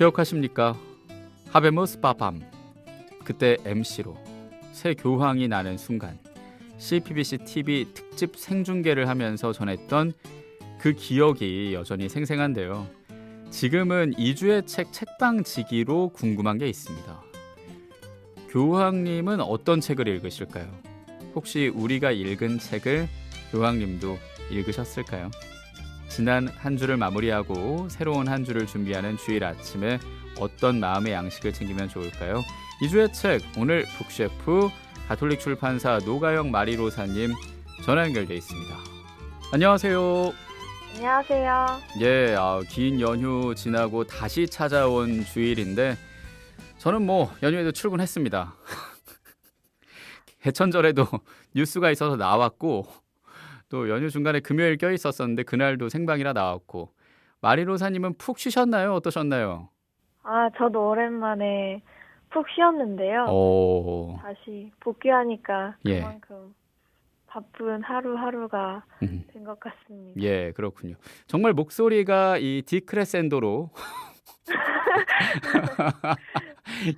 기억하십니까? 하베무스 빠밤. 그때 MC로 새 교황이 나는 순간 CBBC TV 특집 생중계를 하면서 전했던 그 기억이 여전히 생생한데요. 지금은 이주의 책 책방지기로 궁금한 게 있습니다. 교황님은 어떤 책을 읽으실까요? 혹시 우리가 읽은 책을 교황님도 읽으셨을까요? 지난 한 주를 마무리하고 새로운 한 주를 준비하는 주일 아침에 어떤 마음의 양식을 챙기면 좋을까요? 이주의 책, 오늘 북셰프 가톨릭 출판사 노가영 마리로사님 전화 연결돼 있습니다. 안녕하세요. 안녕하세요. 예, 긴 연휴 지나고 다시 찾아온 주일인데 저는 연휴에도 출근했습니다. 개천절에도 뉴스가 있어서 나왔고 또 연휴 중간에 금요일 껴 있었었는데 그날도 생방이라 나왔고. 마리로사님은 푹 쉬셨나요? 어떠셨나요? 저도 오랜만에 푹 쉬었는데요. 다시 복귀하니까 예. 그만큼 바쁜 하루하루가 된 것 같습니다. 예, 그렇군요. 정말 목소리가 이 디크레센도로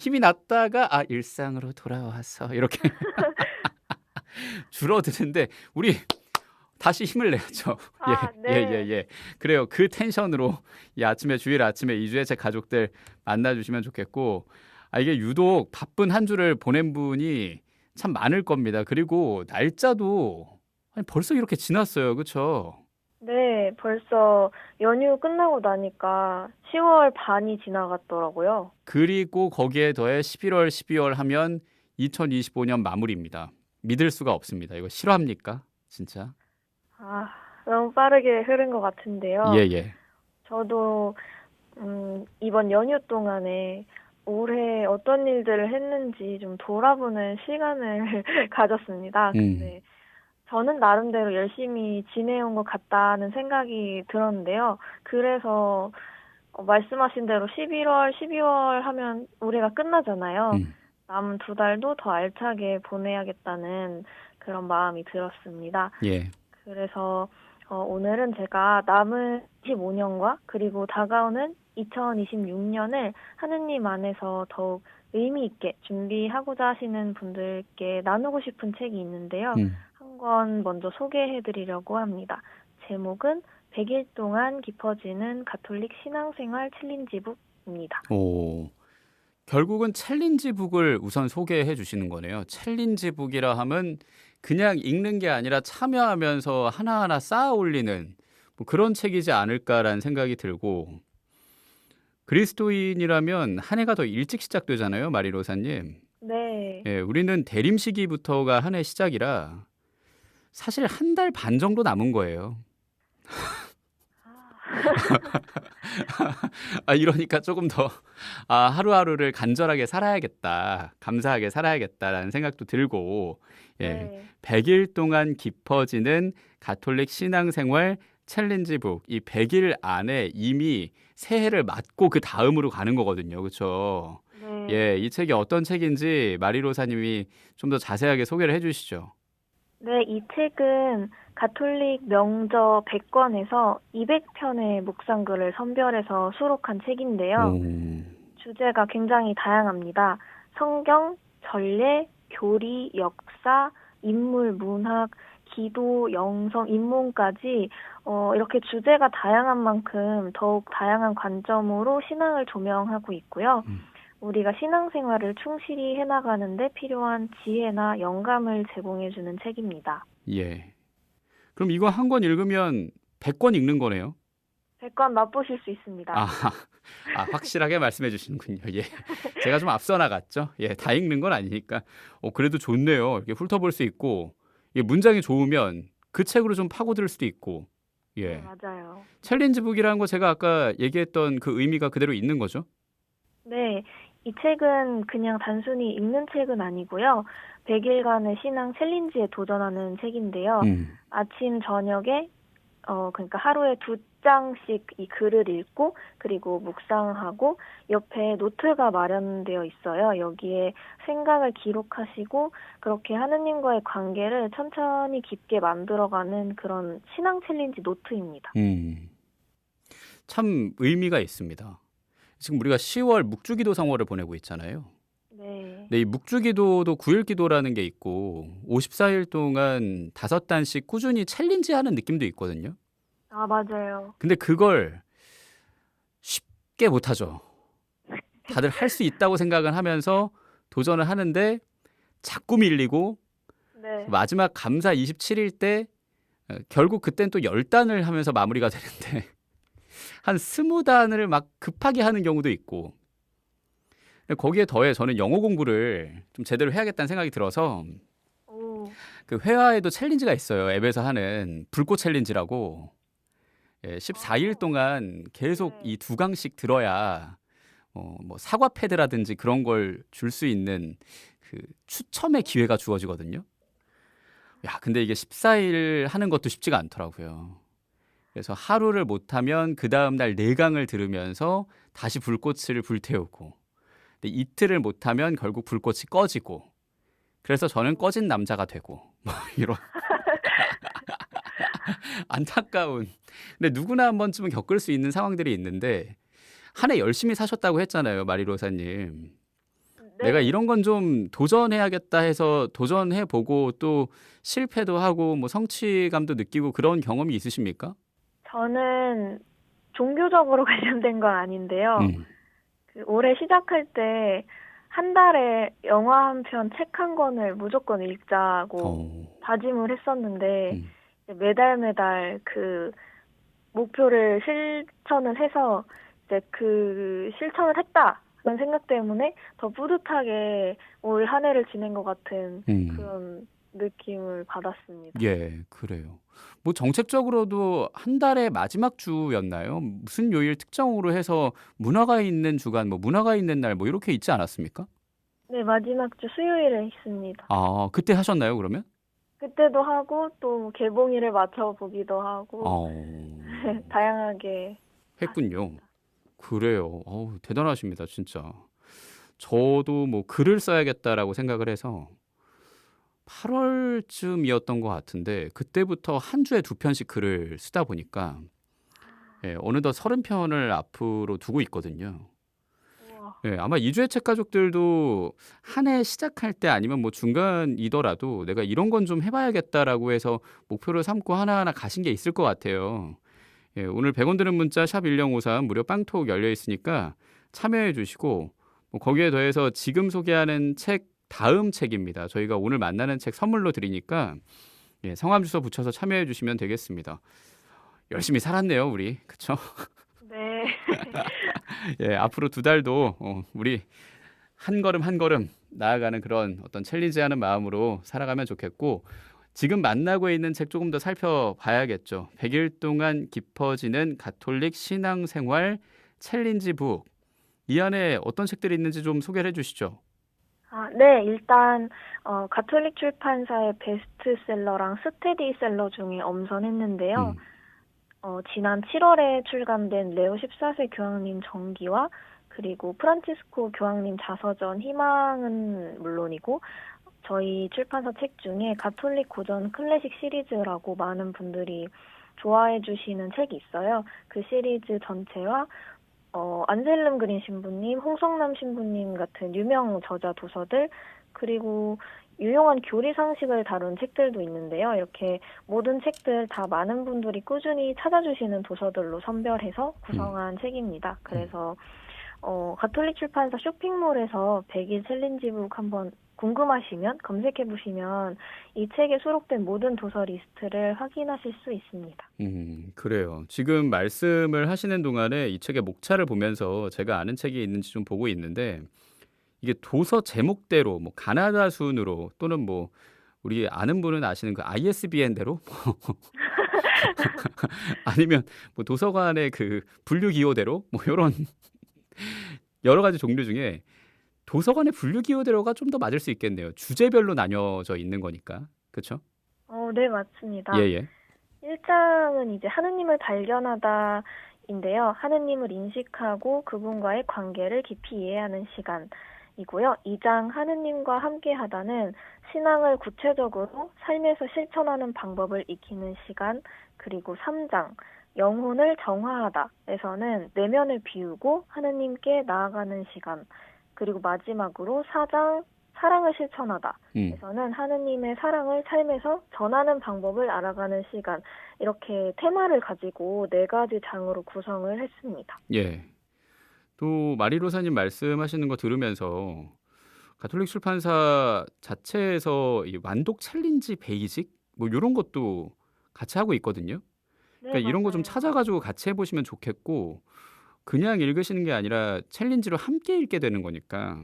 힘이 났다가 일상으로 돌아와서 이렇게 줄어드는데 우리 다시 힘을 내야죠. 네. 예. 그래요. 그 텐션으로 이 아침에 주일 아침에 이주의 책 가족들 만나주시면 좋겠고, 이게 유독 바쁜 한 주를 보낸 분이 참 많을 겁니다. 그리고 날짜도 벌써 이렇게 지났어요. 그렇죠? 네, 벌써 연휴 끝나고 나니까 10월 반이 지나갔더라고요. 그리고 거기에 더해 11월, 12월 하면 2025년 마무리입니다. 믿을 수가 없습니다. 이거 실화입니까? 진짜? 너무 빠르게 흐른 것 같은데요. 예. 저도 이번 연휴 동안에 올해 어떤 일들을 했는지 좀 돌아보는 시간을 가졌습니다. 근데 저는 나름대로 열심히 지내온 것 같다는 생각이 들었는데요. 그래서 말씀하신 대로 11월, 12월 하면 올해가 끝나잖아요. 남은 2달도 더 알차게 보내야겠다는 그런 마음이 들었습니다. 예. 그래서 오늘은 제가 남은 25년과 그리고 다가오는 2026년을 하느님 안에서 더욱 의미 있게 준비하고자 하시는 분들께 나누고 싶은 책이 있는데요. 한 권 먼저 소개해드리려고 합니다. 제목은 100일 동안 깊어지는 가톨릭 신앙생활 챌린지북입니다. 결국은 챌린지북을 우선 소개해 주시는 거네요. 챌린지북이라 하면 그냥 읽는 게 아니라 참여하면서 하나하나 쌓아 올리는 그런 책이지 않을까라는 생각이 들고, 그리스도인이라면 한 해가 더 일찍 시작되잖아요, 마리로사님. 네. 예, 우리는 대림 시기부터가 한 해 시작이라 사실 1달 반 정도 남은 거예요. 이러니까 조금 더 하루하루를 간절하게 살아야겠다, 감사하게 살아야겠다라는 생각도 들고, 네. 100일 동안 깊어지는 가톨릭 신앙생활 챌린지북, 이 100일 안에 이미 새해를 맞고 그 다음으로 가는 거거든요. 그렇죠? 네. 예, 이 책이 어떤 책인지 마리로사님이 좀 더 자세하게 소개를 해주시죠. 네, 이 책은 가톨릭 명저 100권에서 200편의 묵상글을 선별해서 수록한 책인데요. 주제가 굉장히 다양합니다. 성경, 전례, 교리, 역사, 인물, 문학, 기도, 영성, 인문까지 이렇게 주제가 다양한 만큼 더욱 다양한 관점으로 신앙을 조명하고 있고요. 우리가 신앙생활을 충실히 해나가는데 필요한 지혜나 영감을 제공해주는 책입니다. 예. 그럼 이거 한 권 읽으면 100권 읽는 거네요? 100권 맛보실 수 있습니다. 확실하게 말씀해 주시는군요. 예. 제가 좀 앞서 나갔죠? 예, 다 읽는 건 아니니까. 그래도 좋네요. 이렇게 훑어볼 수 있고, 문장이 좋으면 그 책으로 좀 파고들 수도 있고. 예. 네, 맞아요. 챌린지북이라는 거 제가 아까 얘기했던 그 의미가 그대로 있는 거죠? 네, 이 책은 그냥 단순히 읽는 책은 아니고요. 100일간의 신앙 챌린지에 도전하는 책인데요. 아침, 저녁에 그러니까 하루에 2장씩 이 글을 읽고 그리고 묵상하고 옆에 노트가 마련되어 있어요. 여기에 생각을 기록하시고 그렇게 하느님과의 관계를 천천히 깊게 만들어가는 그런 신앙 챌린지 노트입니다. 참 의미가 있습니다. 지금 우리가 10월 묵주기도 성월을 보내고 있잖아요. 네. 근데 이 묵주기도도 9일 기도라는 게 있고 54일 동안 5단씩 꾸준히 챌린지하는 느낌도 있거든요. 아, 맞아요. 근데 그걸 쉽게 못하죠. 다들 할 수 있다고 생각은 하면서 도전을 하는데 자꾸 밀리고 네. 마지막 감사 27일 때 결국 그땐 또 10단을 하면서 마무리가 되는데 한 20단을 막 급하게 하는 경우도 있고 거기에 더해 저는 영어 공부를 좀 제대로 해야겠다는 생각이 들어서 오. 그 회화에도 챌린지가 있어요. 앱에서 하는 불꽃 챌린지라고 14일 동안 계속 네. 이 2강씩 들어야 뭐 사과 패드라든지 그런 걸 줄 수 있는 그 추첨의 기회가 주어지거든요. 야, 근데 이게 14일 하는 것도 쉽지가 않더라고요. 그래서 하루를 못하면 그 다음날 4강을 들으면서 다시 불꽃을 불태우고 근데 이틀을 못하면 결국 불꽃이 꺼지고 그래서 저는 꺼진 남자가 되고 뭐 이런 안타까운 근데 누구나 한 번쯤은 겪을 수 있는 상황들이 있는데 한 해 열심히 사셨다고 했잖아요, 마리로사님. 내가 네. 이런 건 좀 도전해야겠다 해서 도전해 보고 또 실패도 하고 뭐 성취감도 느끼고 그런 경험이 있으십니까? 저는 종교적으로 관련된 건 아닌데요. 음. 그 올해 시작할 때 한 달에 영화 한 편, 책 한 권을 무조건 읽자고 어. 다짐을 했었는데 음. 이제 매달 그 목표를 실천을 해서 이제 그 실천을 했다는 생각 때문에 더 뿌듯하게 올 한 해를 지낸 것 같은 음. 그런 느낌을 받았습니다. 예, 그래요. 뭐 정책적으로도 한 달의 마지막 주였나요? 무슨 요일 특정으로 해서 문화가 있는 주간, 뭐 문화가 있는 날 뭐 이렇게 있지 않았습니까? 네, 마지막 주 수요일에 있습니다. 아, 그때 하셨나요, 그러면? 그때도 하고 또 개봉일을 맞춰보기도 하고 어, 다양하게 했군요. 봤습니다. 그래요. 대단하십니다, 진짜. 저도 뭐 글을 써야겠다라고 생각을 해서 8월쯤이었던 것 같은데 그때부터 한 주에 2편씩 글을 쓰다 보니까 어느덧 30편을 앞으로 두고 있거든요. 우와. 아마 이주의 책 가족들도 한 해 시작할 때 아니면 뭐 중간이더라도 내가 이런 건 좀 해봐야겠다라고 해서 목표를 삼고 하나하나 가신 게 있을 것 같아요. 오늘 100원 드는 문자 샵 1053 무료 빵톡 열려 있으니까 참여해 주시고 뭐 거기에 더해서 지금 소개하는 책 다음 책입니다. 저희가 오늘 만나는 책 선물로 드리니까 성함 주소 붙여서 참여해 주시면 되겠습니다. 열심히 살았네요, 우리. 그쵸? 네. 앞으로 2달도 우리 한 걸음 한 걸음 나아가는 그런 어떤 챌린지하는 마음으로 살아가면 좋겠고 지금 만나고 있는 책 조금 더 살펴봐야겠죠. 100일 동안 깊어지는 가톨릭 신앙생활 챌린지 북. 이 안에 어떤 책들이 있는지 좀 소개를 해주시죠. 네, 일단 가톨릭 출판사의 베스트셀러랑 스테디셀러 중에 엄선했는데요. 지난 7월에 출간된 레오 14세 교황님 정기와 그리고 프란치스코 교황님 자서전 희망은 물론이고 저희 출판사 책 중에 가톨릭 고전 클래식 시리즈라고 많은 분들이 좋아해 주시는 책이 있어요. 그 시리즈 전체와 안셀름 그린 신부님, 홍성남 신부님 같은 유명 저자 도서들 그리고 유용한 교리 상식을 다룬 책들도 있는데요. 이렇게 모든 책들 다 많은 분들이 꾸준히 찾아주시는 도서들로 선별해서 구성한 책입니다. 그래서 가톨릭 출판사 쇼핑몰에서 100일 챌린지북 한번 궁금하시면 검색해보시면 이 책에 수록된 모든 도서 리스트를 확인하실 수 있습니다. 그래요. 지금 말씀을 하시는 동안에 이 책의 목차를 보면서 제가 아는 책이 있는지 좀 보고 있는데 이게 도서 제목대로 뭐 가나다 순으로 또는 뭐 우리 아는 분은 아시는 그 ISBN대로 아니면 뭐 도서관의 그 분류 기호대로 뭐 이런 여러 가지 종류 중에 도서관의 분류 기호대로가 좀 더 맞을 수 있겠네요. 주제별로 나뉘어져 있는 거니까. 그렇죠? 네, 맞습니다. 예예. 1장은 이제 하느님을 발견하다인데요. 하느님을 인식하고 그분과의 관계를 깊이 이해하는 시간이고요. 2장 하느님과 함께하다는 신앙을 구체적으로 삶에서 실천하는 방법을 익히는 시간. 그리고 3장 영혼을 정화하다에서는 내면을 비우고 하느님께 나아가는 시간, 그리고 마지막으로 4장 사랑을 실천하다에서는 하느님의 사랑을 삶에서 전하는 방법을 알아가는 시간, 이렇게 테마를 가지고 4가지 장으로 구성을 했습니다. 예. 또 마리로사님 말씀하시는 거 들으면서 가톨릭 출판사 자체에서 이 완독 챌린지 베이직 뭐 이런 것도 같이 하고 있거든요. 네, 그러니까 이런 거 좀 맞아요. 찾아가지고 같이 해보시면 좋겠고 그냥 읽으시는 게 아니라 챌린지로 함께 읽게 되는 거니까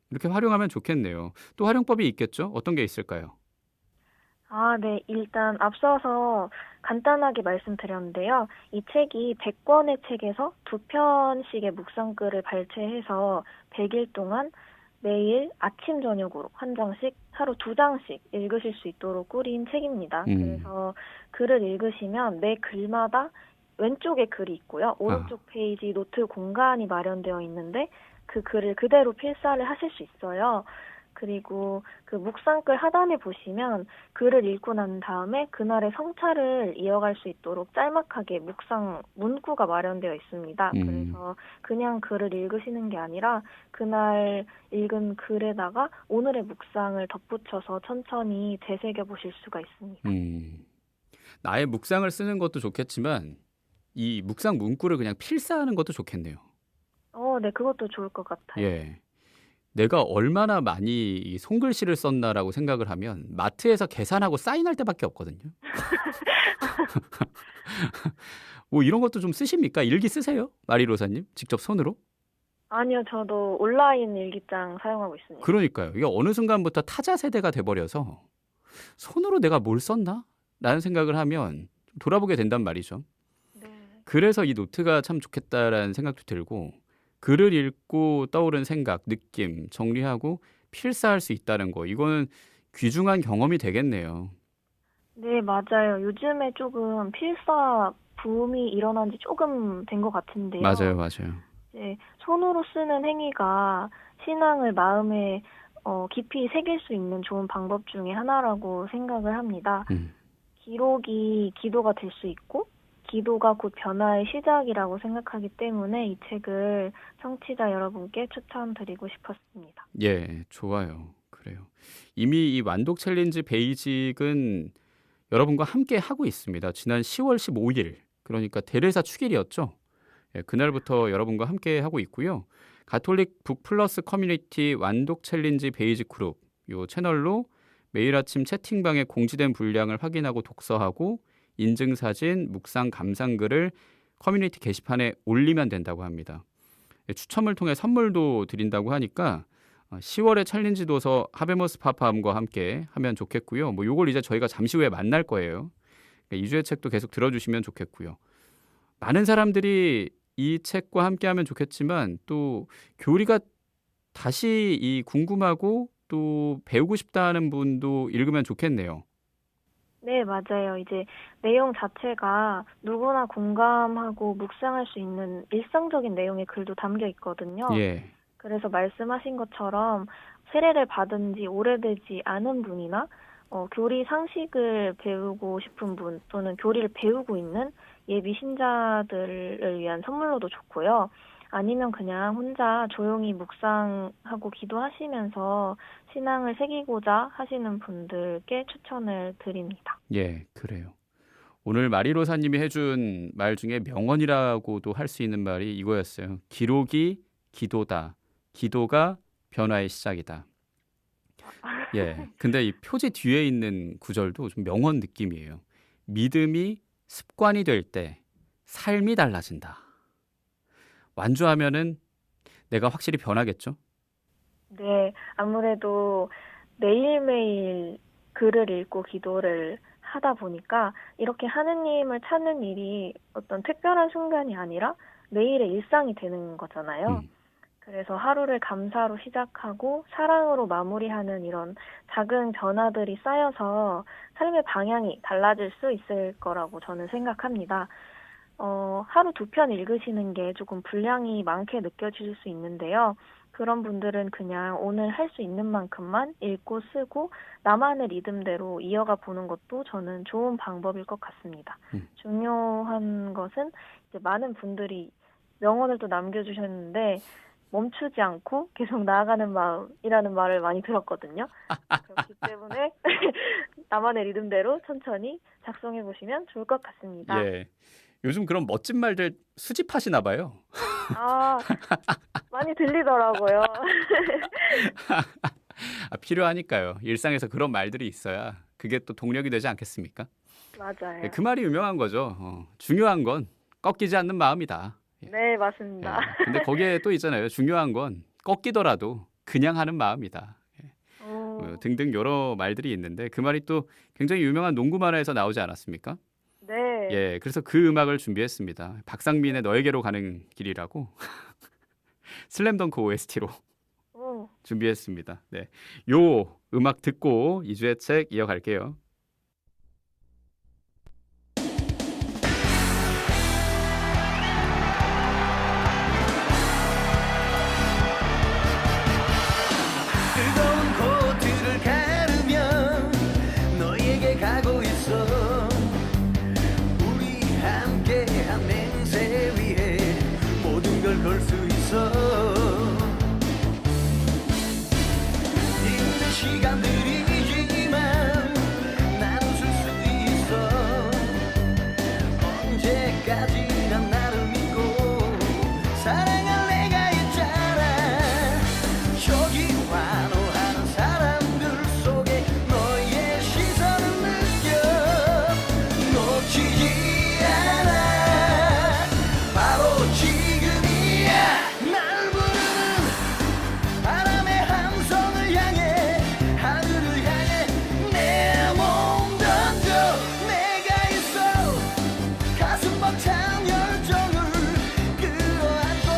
이렇게 활용하면 좋겠네요. 또 활용법이 있겠죠? 어떤 게 있을까요? 아, 네. 일단 앞서서 간단하게 말씀드렸는데요. 이 책이 100권의 책에서 2편씩의 묵상글을 발췌해서 100일 동안 매일 아침 저녁으로 한 장씩 하루 2장씩 읽으실 수 있도록 꾸린 책입니다. 음. 그래서 글을 읽으시면 매 글마다 왼쪽에 글이 있고요. 오른쪽 페이지 노트 공간이 마련되어 있는데 그 글을 그대로 필사를 하실 수 있어요. 그리고 그 묵상글 하단에 보시면 글을 읽고 난 다음에 그날의 성찰을 이어갈 수 있도록 짤막하게 묵상 문구가 마련되어 있습니다. 그래서 그냥 글을 읽으시는 게 아니라 그날 읽은 글에다가 오늘의 묵상을 덧붙여서 천천히 되새겨 보실 수가 있습니다. 나의 묵상을 쓰는 것도 좋겠지만 이 묵상 문구를 그냥 필사하는 것도 좋겠네요. 네, 그것도 좋을 것 같아요. 예. 내가 얼마나 많이 이 손글씨를 썼나라고 생각을 하면 마트에서 계산하고 사인할 때밖에 없거든요. 뭐 이런 것도 좀 쓰십니까? 일기 쓰세요? 마리로사님? 직접 손으로? 아니요, 저도 온라인 일기장 사용하고 있습니다. 그러니까요. 이게 어느 순간부터 타자 세대가 돼버려서 손으로 내가 뭘 썼나? 라는 생각을 하면 좀 돌아보게 된단 말이죠. 네. 그래서 이 노트가 참 좋겠다라는 생각도 들고 글을 읽고 떠오른 생각, 느낌 정리하고 필사할 수 있다는 거 이거는 귀중한 경험이 되겠네요. 네, 맞아요. 요즘에 조금 필사 붐이 일어난 지 조금 된 것 같은데요. 맞아요. 이제 손으로 쓰는 행위가 신앙을 마음에 깊이 새길 수 있는 좋은 방법 중에 하나라고 생각을 합니다. 기록이 기도가 될 수 있고 기도가 곧 변화의 시작이라고 생각하기 때문에 이 책을 청취자 여러분께 추천드리고 싶었습니다. 예, 좋아요. 그래요. 이미 이 완독 챌린지 베이직은 여러분과 함께 하고 있습니다. 지난 10월 15일, 그러니까 테레사 축일이었죠. 예, 그날부터 여러분과 함께 하고 있고요. 가톨릭 북 플러스 커뮤니티 완독 챌린지 베이직 그룹 요 채널로 매일 아침 채팅방에 공지된 분량을 확인하고 독서하고 인증사진, 묵상 감상글을 커뮤니티 게시판에 올리면 된다고 합니다. 예, 추첨을 통해 선물도 드린다고 하니까 10월에 챌린지 도서 하베머스 파파함과 함께 하면 좋겠고요. 뭐 요걸 이제 저희가 잠시 후에 만날 거예요. 그러니까 2주의 책도 계속 들어주시면 좋겠고요. 많은 사람들이 이 책과 함께 하면 좋겠지만 또 교리가 다시 이 궁금하고 또 배우고 싶다는 분도 읽으면 좋겠네요. 네, 맞아요. 이제 내용 자체가 누구나 공감하고 묵상할 수 있는 일상적인 내용의 글도 담겨 있거든요. 예. 그래서 말씀하신 것처럼 세례를 받은 지 오래되지 않은 분이나 교리 상식을 배우고 싶은 분 또는 교리를 배우고 있는 예비 신자들을 위한 선물로도 좋고요. 아니면 그냥 혼자 조용히 묵상하고 기도하시면서 신앙을 새기고자 하시는 분들께 추천을 드립니다. 예, 그래요. 오늘 마리로사님이 해준 말 중에 명언이라고도 할 수 있는 말이 이거였어요. 기록이 기도다. 기도가 변화의 시작이다. 예. 근데 이 표지 뒤에 있는 구절도 좀 명언 느낌이에요. 믿음이 습관이 될 때 삶이 달라진다. 완주하면은 내가 확실히 변하겠죠? 네, 아무래도 매일매일 글을 읽고 기도를 하다 보니까 이렇게 하느님을 찾는 일이 어떤 특별한 순간이 아니라 매일의 일상이 되는 거잖아요. 그래서 하루를 감사로 시작하고 사랑으로 마무리하는 이런 작은 변화들이 쌓여서 삶의 방향이 달라질 수 있을 거라고 저는 생각합니다. 하루 2편 읽으시는 게 조금 분량이 많게 느껴질 수 있는데요. 그런 분들은 그냥 오늘 할 수 있는 만큼만 읽고 쓰고 나만의 리듬대로 이어가 보는 것도 저는 좋은 방법일 것 같습니다. 중요한 것은 이제 많은 분들이 명언을 또 남겨주셨는데 멈추지 않고 계속 나아가는 마음이라는 말을 많이 들었거든요. 그렇기 때문에 나만의 리듬대로 천천히 작성해 보시면 좋을 것 같습니다. 예. 요즘 그런 멋진 말들 수집하시나 봐요. 아, 많이 들리더라고요. 필요하니까요. 일상에서 그런 말들이 있어야 그게 또 동력이 되지 않겠습니까? 맞아요. 그 말이 유명한 거죠. 중요한 건 꺾이지 않는 마음이다. 네, 맞습니다. 근데 거기에 또 있잖아요. 중요한 건 꺾이더라도 그냥 하는 마음이다. 오, 등등 여러 말들이 있는데 그 말이 또 굉장히 유명한 농구 만화에서 나오지 않았습니까? 네. 예, 그래서 그 음악을 준비했습니다. 박상민의 너에게로 가는 길이라고 슬램덩크 OST로 오. 준비했습니다. 네, 요 음악 듣고 2주의 책 이어갈게요. 뜨거운 코트를 가르며 너에게 가고 있어. 우리 함께한 맹세 위에 모든 걸 걸 수 있어. 힘든 시간들이지만 난 웃을 수 있어. 언제까지나 나를 믿고 사랑할 내가 있잖아. 저기 환호하는 사람들 속에 너의 시선을 느껴 놓치지 않아. 바로 지금이야. 날 부르는 바람의 함성을 향해 하늘을 향해 내 몸 던져. 내가 있어. 가슴 벅찬 열정을 끌어안고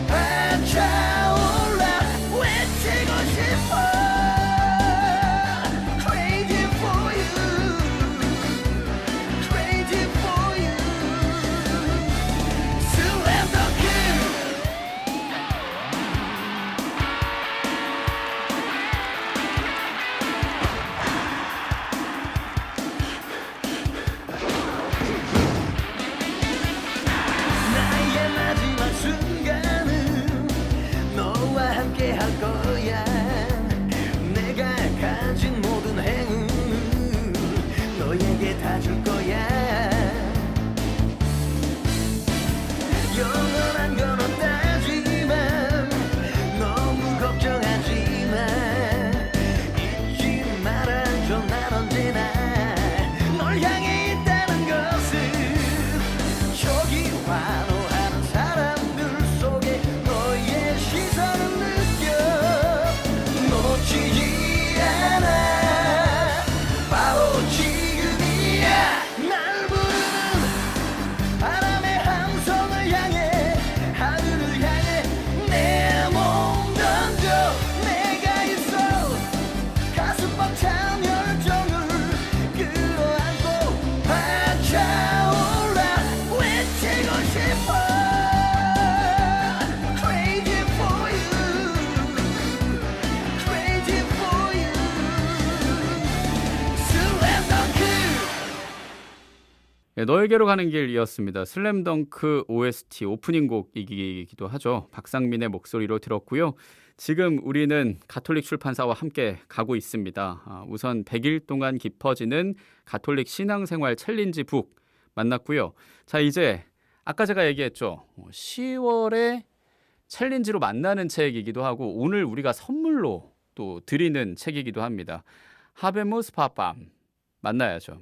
벅차올라 외치고 싶어. Crazy for you, crazy for you. Slam dunk. 나의 마지막 순간은 너와 함께 할 거야. 내가 가진 모든 행운을 너에게 다 줄 거야. 영원한 건 없다지만 너무 걱정하지 마. 잊지 말아줘. 난 언제나 널 향해 있다는 것을. 저기 환호하는 사람들 속에 너의 시선을 느껴 놓치지 않아. 바로 지금이야. 날 부르는 바람의 함성을 향해 하늘을 향해 내 몸 던져. 내가 있어. 가슴 벅찬 열정을 끌어안고 벅차올라 외치고 싶어. Crazy for you, crazy for you. Slam dunk. 너에게로 가는 길이었습니다. 슬램덩크 OST 오프닝 곡이기도 하죠. 박상민의 목소리로 들었고요. 지금 우리는 가톨릭 출판사와 함께 가고 있습니다. 우선 100일 동안 깊어지는 가톨릭 신앙생활 챌린지 북 만났고요. 자, 이제 아까 제가 얘기했죠. 10월에 챌린지로 만나는 책이기도 하고 오늘 우리가 선물로 또 드리는 책이기도 합니다. 하베무스 파밤 만나야죠.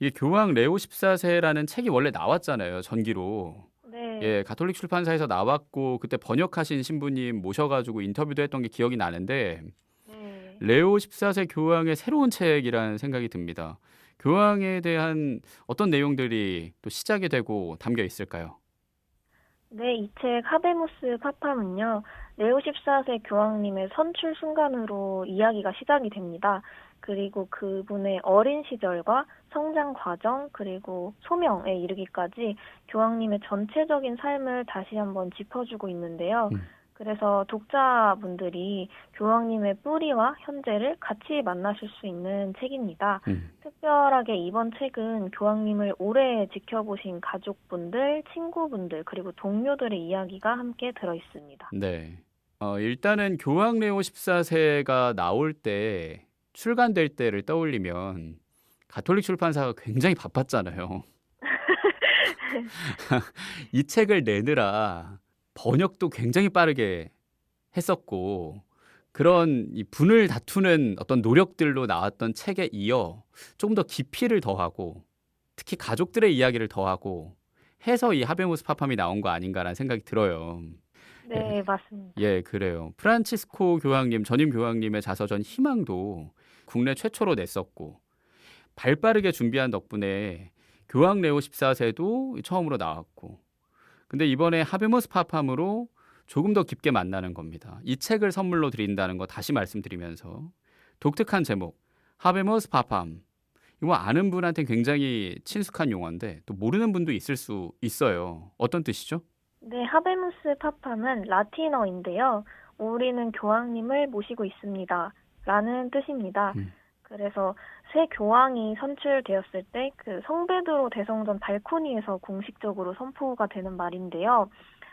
이게 교황 레오 14세라는 책이 원래 나왔잖아요. 전기로. 네. 예, 가톨릭 출판사에서 나왔고 그때 번역하신 신부님 모셔가지고 인터뷰도 했던 게 기억이 나는데 네. 레오 14세 교황의 새로운 책이라는 생각이 듭니다. 교황에 대한 어떤 내용들이 또 시작이 되고 담겨 있을까요? 네, 이 책 하베무스 파팜은요, 레오 14세 교황님의 선출 순간으로 이야기가 시작이 됩니다. 그리고 그분의 어린 시절과 성장 과정, 그리고 소명에 이르기까지 교황님의 전체적인 삶을 다시 한번 짚어주고 있는데요. 그래서 독자분들이 교황님의 뿌리와 현재를 같이 만나실 수 있는 책입니다. 특별하게 이번 책은 교황님을 오래 지켜보신 가족분들, 친구분들, 그리고 동료들의 이야기가 함께 들어 있습니다. 네. 일단은 교황 레오 14세가 나올 때 출간될 때를 떠올리면 가톨릭 출판사가 굉장히 바빴잖아요. 이 책을 내느라 번역도 굉장히 빠르게 했었고 그런 이 분을 다투는 어떤 노력들로 나왔던 책에 이어 조금 더 깊이를 더하고 특히 가족들의 이야기를 더하고 해서 이 하베무스 파팜이 나온 거 아닌가라는 생각이 들어요. 네, 맞습니다. 예, 그래요. 프란치스코 교황님, 전임 교황님의 자서전 희망도 국내 최초로 냈었고 발빠르게 준비한 덕분에 교황 레오 14세도 처음으로 나왔고 근데 이번에 하베무스 파팜으로 조금 더 깊게 만나는 겁니다. 이 책을 선물로 드린다는 거 다시 말씀드리면서 독특한 제목 하베무스 파팜 이거 아는 분한테 굉장히 친숙한 용어인데 또 모르는 분도 있을 수 있어요. 어떤 뜻이죠? 네, 하베무스 파팜은 라틴어인데요. 우리는 교황님을 모시고 있습니다. 라는 뜻입니다. 그래서 새 교황이 선출되었을 때 그 성베드로 대성전 발코니에서 공식적으로 선포가 되는 말인데요.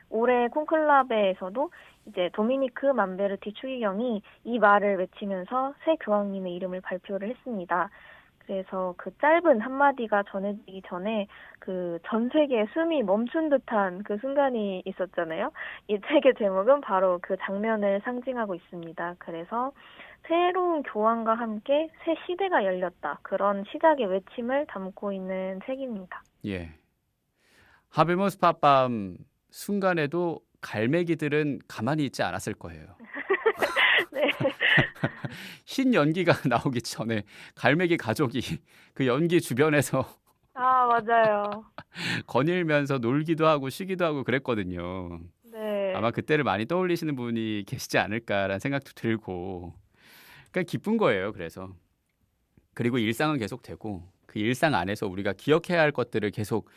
올해 콘클라베에서도 이제 도미니크 만베르티 추기경이 이 말을 외치면서 새 교황님의 이름을 발표를 했습니다. 그래서 그 짧은 한마디가 전해지기 전에 그 전 세계의 숨이 멈춘 듯한 그 순간이 있었잖아요. 이 책의 제목은 바로 그 장면을 상징하고 있습니다. 그래서 새로운 교황과 함께 새 시대가 열렸다. 그런 시작의 외침을 담고 있는 책입니다. 예. 하베무스 파팜 순간에도 갈매기들은 가만히 있지 않았을 거예요. 네. 흰 연기가 나오기 전에 갈매기 가족이 그 연기 주변에서 아, 맞아요. 거닐면서 놀기도 하고 쉬기도 하고 그랬거든요. 네. 아마 그때를 많이 떠올리시는 분이 계시지 않을까라는 생각도 들고 그러니까 기쁜 거예요. 그래서 그리고 일상은 계속되고 그 일상 안에서 우리가 기억해야 할 것들을 계속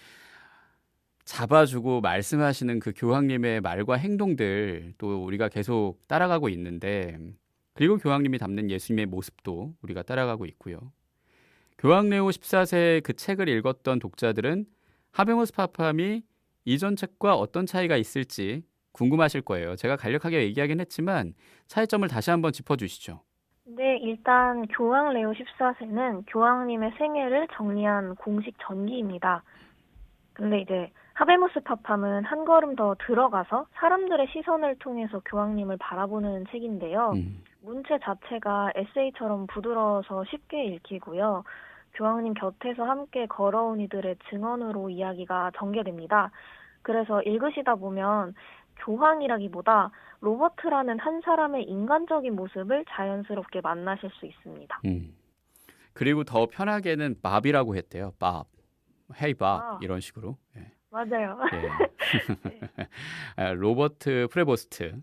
잡아주고 말씀하시는 그 교황님의 말과 행동들 또 우리가 계속 따라가고 있는데 그리고 교황님이 담는 예수님의 모습도 우리가 따라가고 있고요. 교황 레오 14세의 그 책을 읽었던 독자들은 하베무스 파팜이 이전 책과 어떤 차이가 있을지 궁금하실 거예요. 제가 간략하게 얘기하긴 했지만 차이점을 다시 한번 짚어주시죠. 네, 일단 교황 레오 14세는 교황님의 생애를 정리한 공식 전기입니다. 근데 이제 하베무스 파팜은 한 걸음 더 들어가서 사람들의 시선을 통해서 교황님을 바라보는 책인데요. 문체 자체가 에세이처럼 부드러워서 쉽게 읽히고요. 교황님 곁에서 함께 걸어온 이들의 증언으로 이야기가 전개됩니다. 그래서 읽으시다 보면 교황이라기보다 로버트라는 한 사람의 인간적인 모습을 자연스럽게 만나실 수 있습니다. 그리고 더 편하게는 밥이라고 했대요. 밥. Hey 밥 아. 이런 식으로. 예. 맞아요. 예. 로버트 프레보스트라는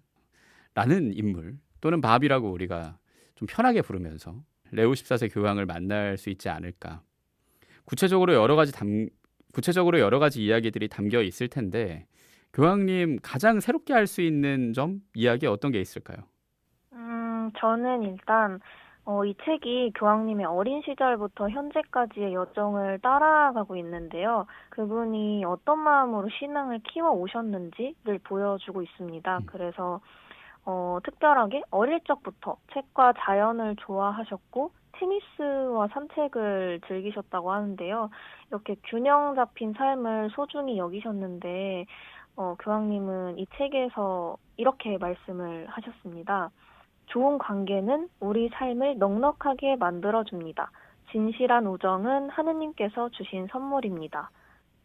인물 또는 밥이라고 우리가 좀 편하게 부르면서 레오 14세 교황을 만날 수 있지 않을까. 구체적으로 여러 가지 이야기들이 담겨 있을 텐데 교황님 가장 새롭게 할 수 있는 점 이야기 어떤 게 있을까요? 저는 일단 이 책이 교황님의 어린 시절부터 현재까지의 여정을 따라가고 있는데요. 그분이 어떤 마음으로 신앙을 키워 오셨는지를 보여주고 있습니다. 그래서 특별하게 어릴 적부터 책과 자연을 좋아하셨고 테니스와 산책을 즐기셨다고 하는데요. 이렇게 균형 잡힌 삶을 소중히 여기셨는데 교황님은 이 책에서 이렇게 말씀을 하셨습니다. 좋은 관계는 우리 삶을 넉넉하게 만들어줍니다. 진실한 우정은 하느님께서 주신 선물입니다.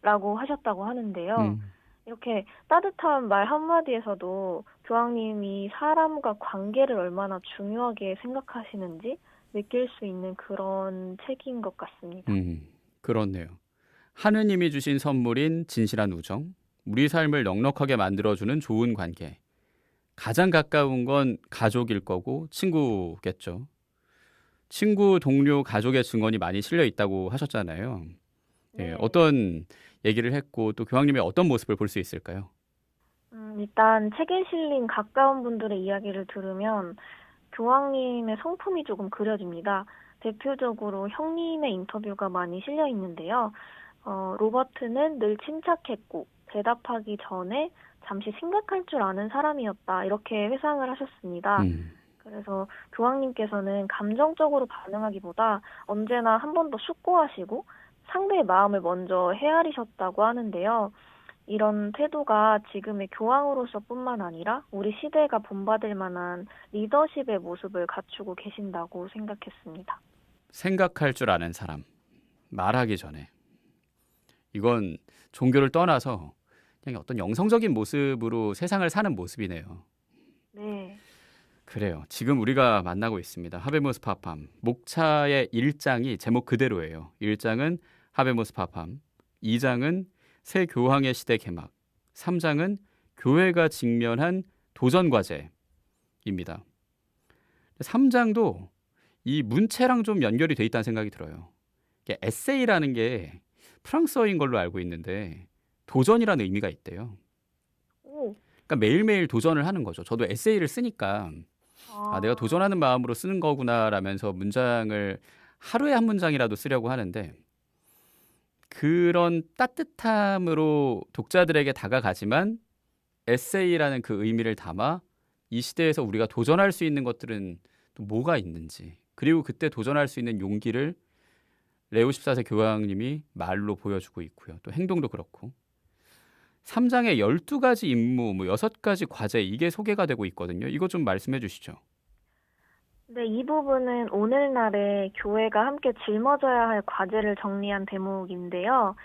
라고 하셨다고 하는데요. 이렇게 따뜻한 말 한마디에서도 교황님이 사람과 관계를 얼마나 중요하게 생각하시는지 느낄 수 있는 그런 책인 것 같습니다. 그렇네요. 하느님이 주신 선물인 진실한 우정, 우리 삶을 넉넉하게 만들어주는 좋은 관계. 가장 가까운 건 가족일 거고 친구겠죠. 친구, 동료, 가족의 증언이 많이 실려 있다고 하셨잖아요. 예, 네. 어떤 얘기를 했고 또 교황님의 어떤 모습을 볼 수 있을까요? 일단 책에 실린 가까운 분들의 이야기를 들으면 교황님의 성품이 조금 그려집니다. 대표적으로 형님의 인터뷰가 많이 실려 있는데요. 로버트는 늘 침착했고 대답하기 전에 잠시 생각할 줄 아는 사람이었다. 이렇게 회상을 하셨습니다. 그래서 교황님께서는 감정적으로 반응하기보다 언제나 한 번 더 숙고하시고 상대의 마음을 먼저 헤아리셨다고 하는데요. 이런 태도가 지금의 교황으로서뿐만 아니라 우리 시대가 본받을 만한 리더십의 모습을 갖추고 계신다고 생각했습니다. 생각할 줄 아는 사람, 말하기 전에. 이건 종교를 떠나서 그냥 어떤 영성적인 모습으로 세상을 사는 모습이네요. 네. 그래요. 지금 우리가 만나고 있습니다. 하베무스 파팜. 목차의 1장이 제목 그대로예요. 1장은 하베무스 파팜, 2장은 새 교황의 시대 개막, 3장은 교회가 직면한 도전 과제입니다. 3장도 이 문체랑 좀 연결이 돼 있다는 생각이 들어요. 이게 에세이라는 게 프랑스어인 걸로 알고 있는데 도전이라는 의미가 있대요. 오. 그러니까 매일매일 도전을 하는 거죠. 저도 에세이를 쓰니까 내가 도전하는 마음으로 쓰는 거구나라면서 문장을 하루에 한 문장이라도 쓰려고 하는데 그런 따뜻함으로 독자들에게 다가가지만 에세이라는 그 의미를 담아 이 시대에서 우리가 도전할 수 있는 것들은 또 뭐가 있는지, 그리고 그때 도전할 수 있는 용기를 레오 14세 교황님이 말로 보여주고 있고요. 또 행동도 그렇고. 3장의 12가지 임무, 6가지 과제, 이게 소개가 되고 있거든요. 이거 좀 말씀해 주시죠. 네, 이 부분은 오늘날의 교회가 함께 짊어져야 할 과제를 정리한 대목인데요.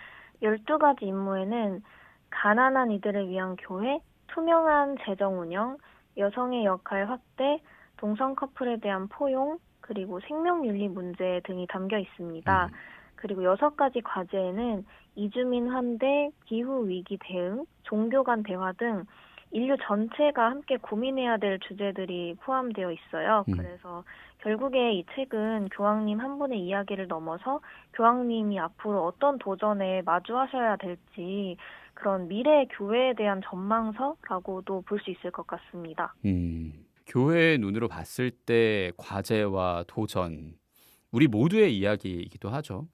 12가지 임무에는 가난한 이들을 위한 교회, 투명한 재정 운영, 여성의 역할 확대, 동성 커플에 대한 포용, 그리고 생명윤리 문제 등이 담겨 있습니다. 그리고 6가지 과제에는 이주민 환대, 기후위기 대응, 종교 간 대화 등 인류 전체가 함께 고민해야 될 주제들이 포함되어 있어요. 그래서 결국에 이 책은 교황님 한 분의 이야기를 넘어서 교황님이 앞으로 어떤 도전에 마주하셔야 될지 그런 미래 교회에 대한 전망서라고도 볼 수 있을 것 같습니다. 교회의 눈으로 봤을 때 과제와 도전, 우리 모두의 이야기이기도 하죠.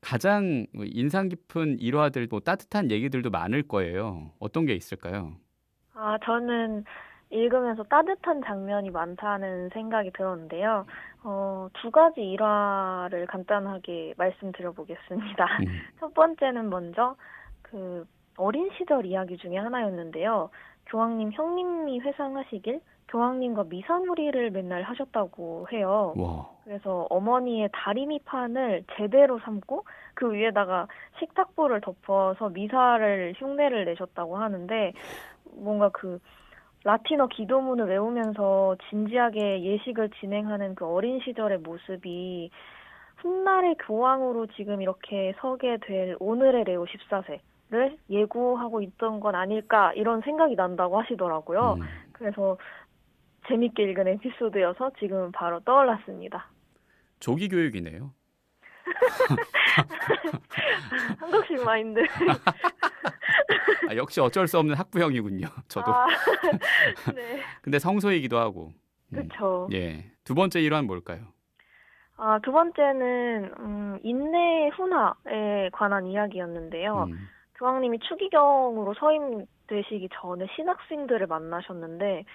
가장 인상 깊은 일화들, 따뜻한 얘기들도 많을 거예요. 어떤 게 있을까요? 저는 읽으면서 따뜻한 장면이 많다는 생각이 들었는데요. 2가지 일화를 간단하게 말씀드려보겠습니다. 첫 번째는 먼저 그 어린 시절 이야기 중에 하나였는데요. 교황님 형님이 회상하시길 교황님과 미사놀이를 맨날 하셨다고 해요. 와. 그래서 어머니의 다리미판을 제대로 삶고 그 위에다가 식탁보를 덮어서 미사를 흉내를 내셨다고 하는데 뭔가 그 라틴어 기도문을 외우면서 진지하게 예식을 진행하는 그 어린 시절의 모습이 훗날의 교황으로 지금 이렇게 서게 될 오늘의 레오 14세를 예고하고 있던 건 아닐까 이런 생각이 난다고 하시더라고요. 그래서 재밌게 읽은 에피소드여서 지금 바로 떠올랐습니다. 조기 교육이네요. 한국식 마인드. 역시 어쩔 수 없는 학부형이군요. 저도. 네. 근데 성소이기도 하고. 그렇죠. 예. 두 번째 일화는 뭘까요? 두 번째는 인내 훈화에 관한 이야기였는데요. 교황님이 추기경으로 서임되시기 전에 신학생들을 만나셨는데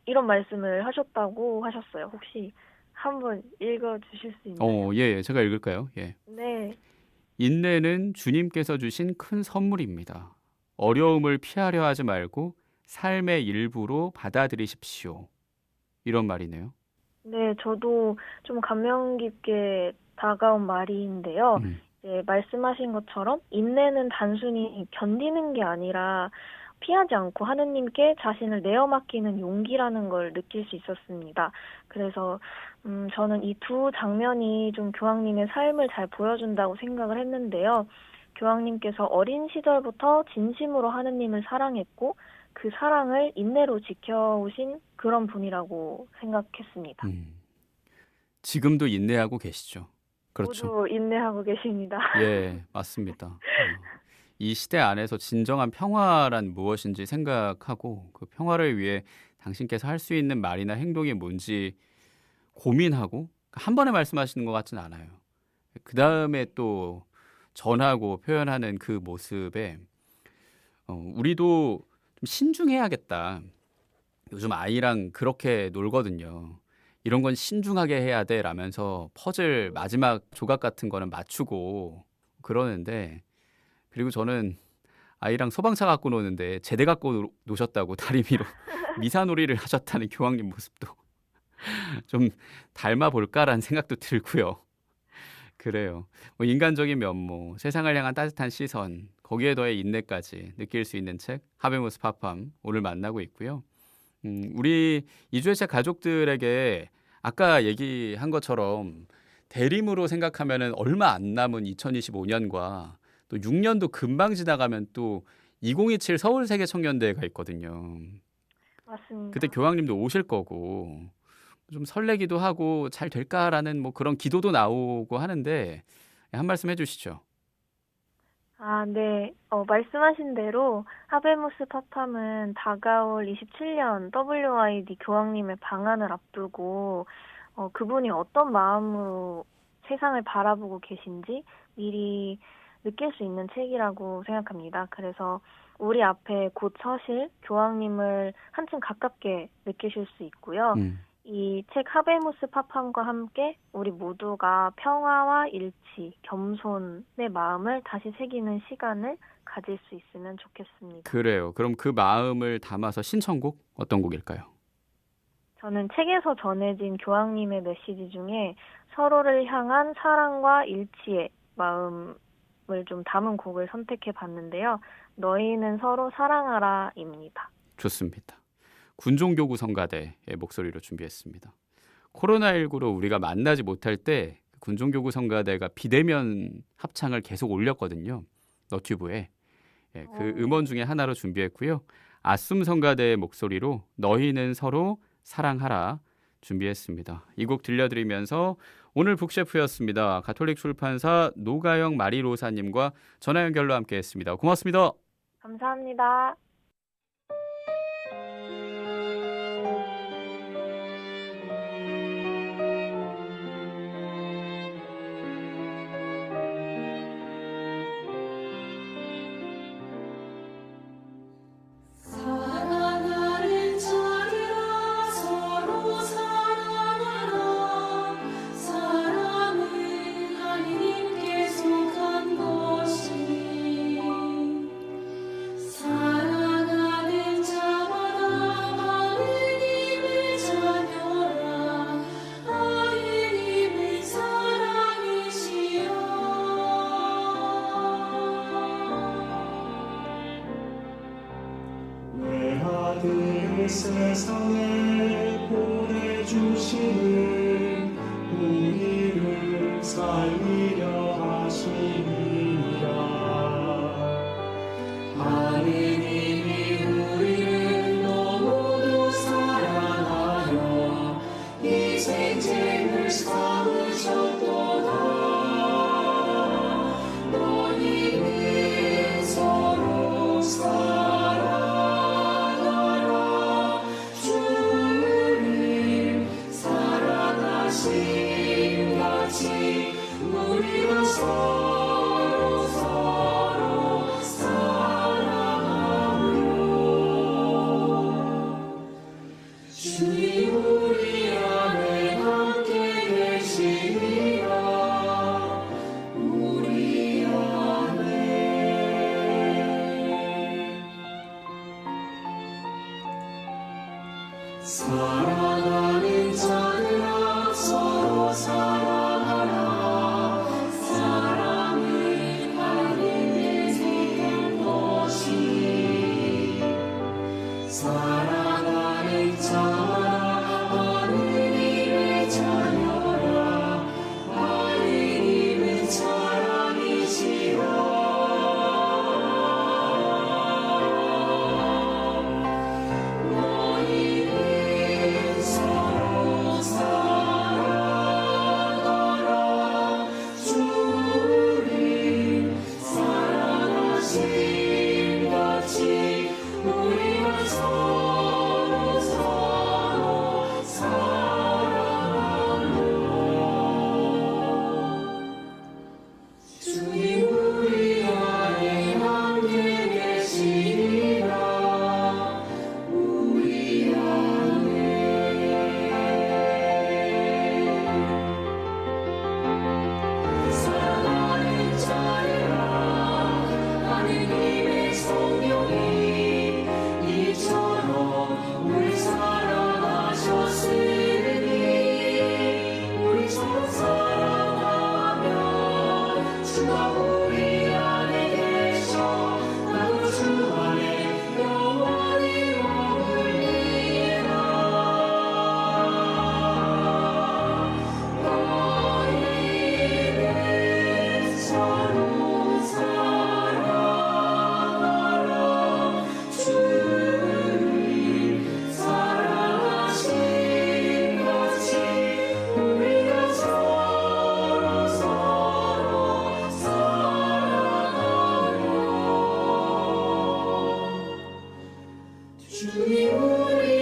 이런 말씀을 하셨다고 하셨어요. 혹시 한번 읽어주실 수 있나요? 예, 제가 읽을까요? 예. 네. 인내는 주님께서 주신 큰 선물입니다. 어려움을 피하려 하지 말고 삶의 일부로 받아들이십시오. 이런 말이네요. 네, 저도 좀 감명 깊게 다가온 말인데요. 말씀하신 것처럼 인내는 단순히 견디는 게 아니라 피하지 않고 하느님께 자신을 내어 맡기는 용기라는 걸 느낄 수 있었습니다. 그래서 저는 이 2 장면이 좀 교황님의 삶을 잘 보여준다고 생각을 했는데요. 교황님께서 어린 시절부터 진심으로 하느님을 사랑했고 그 사랑을 인내로 지켜오신 그런 분이라고 생각했습니다. 지금도 인내하고 계시죠. 그렇죠. 모두 인내하고 계십니다. 예, 맞습니다. 이 시대 안에서 진정한 평화란 무엇인지 생각하고 그 평화를 위해 당신께서 할 수 있는 말이나 행동이 뭔지 고민하고 한 번에 말씀하시는 것 같진 않아요. 그 다음에 또 전하고 표현하는 그 모습에 우리도 좀 신중해야겠다. 요즘 아이랑 그렇게 놀거든요. 이런 건 신중하게 해야 돼 라면서 퍼즐 마지막 조각 같은 거는 맞추고 그러는데, 그리고 저는 아이랑 소방차 갖고 노는데 제대 갖고 노셨다고 다리미로 미사놀이를 하셨다는 교황님 모습도 좀 닮아 볼까라는 생각도 들고요. 그래요. 뭐 인간적인 면모, 세상을 향한 따뜻한 시선, 거기에 더해 인내까지 느낄 수 있는 책 하베무스 파팜 오늘 만나고 있고요. 우리 이주의 책 가족들에게 아까 얘기한 것처럼 대림으로 생각하면은 얼마 안 남은 2025년과 또 6년도 금방 지나가면 또 2027 서울 세계 청년대회가 있거든요. 맞습니다. 그때 교황님도 오실 거고 좀 설레기도 하고 잘 될까라는 뭐 그런 기도도 나오고 하는데 한 말씀 해주시죠. 아, 네. 말씀하신 대로 하베무스 파팜은 다가올 27년 WID 교황님의 방한을 앞두고 그분이 어떤 마음으로 세상을 바라보고 계신지 미리 느낄 수 있는 책이라고 생각합니다. 그래서 우리 앞에 곧 서실 교황님을 한층 가깝게 느끼실 수 있고요. 이 책 하베무스 파팜과 함께 우리 모두가 평화와 일치, 겸손의 마음을 다시 새기는 시간을 가질 수 있으면 좋겠습니다. 그래요. 그럼 그 마음을 담아서 신청곡 어떤 곡일까요? 저는 책에서 전해진 교황님의 메시지 중에 서로를 향한 사랑과 일치의 마음을 좀 담은 곡을 선택해 봤는데요. 너희는 서로 사랑하라입니다. 좋습니다. 군종교구 성가대의 목소리로 준비했습니다. 코로나19로 우리가 만나지 못할 때 군종교구 성가대가 비대면 합창을 계속 올렸거든요. 너튜브에. 그 음원 중에 하나로 준비했고요. 아숨 성가대의 목소리로 너희는 서로 사랑하라 준비했습니다. 이 곡 들려드리면서 오늘 북셰프였습니다. 가톨릭 출판사 노가영 마리로사님과 전화 연결로 함께했습니다. 고맙습니다. 감사합니다. 사랑하는 자들아 서로 사랑하라. 사랑은 하나님께 속한 것이 사랑하는 자마다 하느님의 자녀라. 하느님의 사랑이시여. 외아들 세상에 보내주시는 우리를 살리려 하시니라. 하느님이 우리를 너무도 사랑하여 희생제를 삼으셨도다. 너희는 서로 사랑하라. 주님 사랑하신 같이 우리가 서로 사랑하며 주님 우리 안에 함께 계시리라. 우리 안에 사랑하는 자들아 서로 사랑하라. 사랑은 우리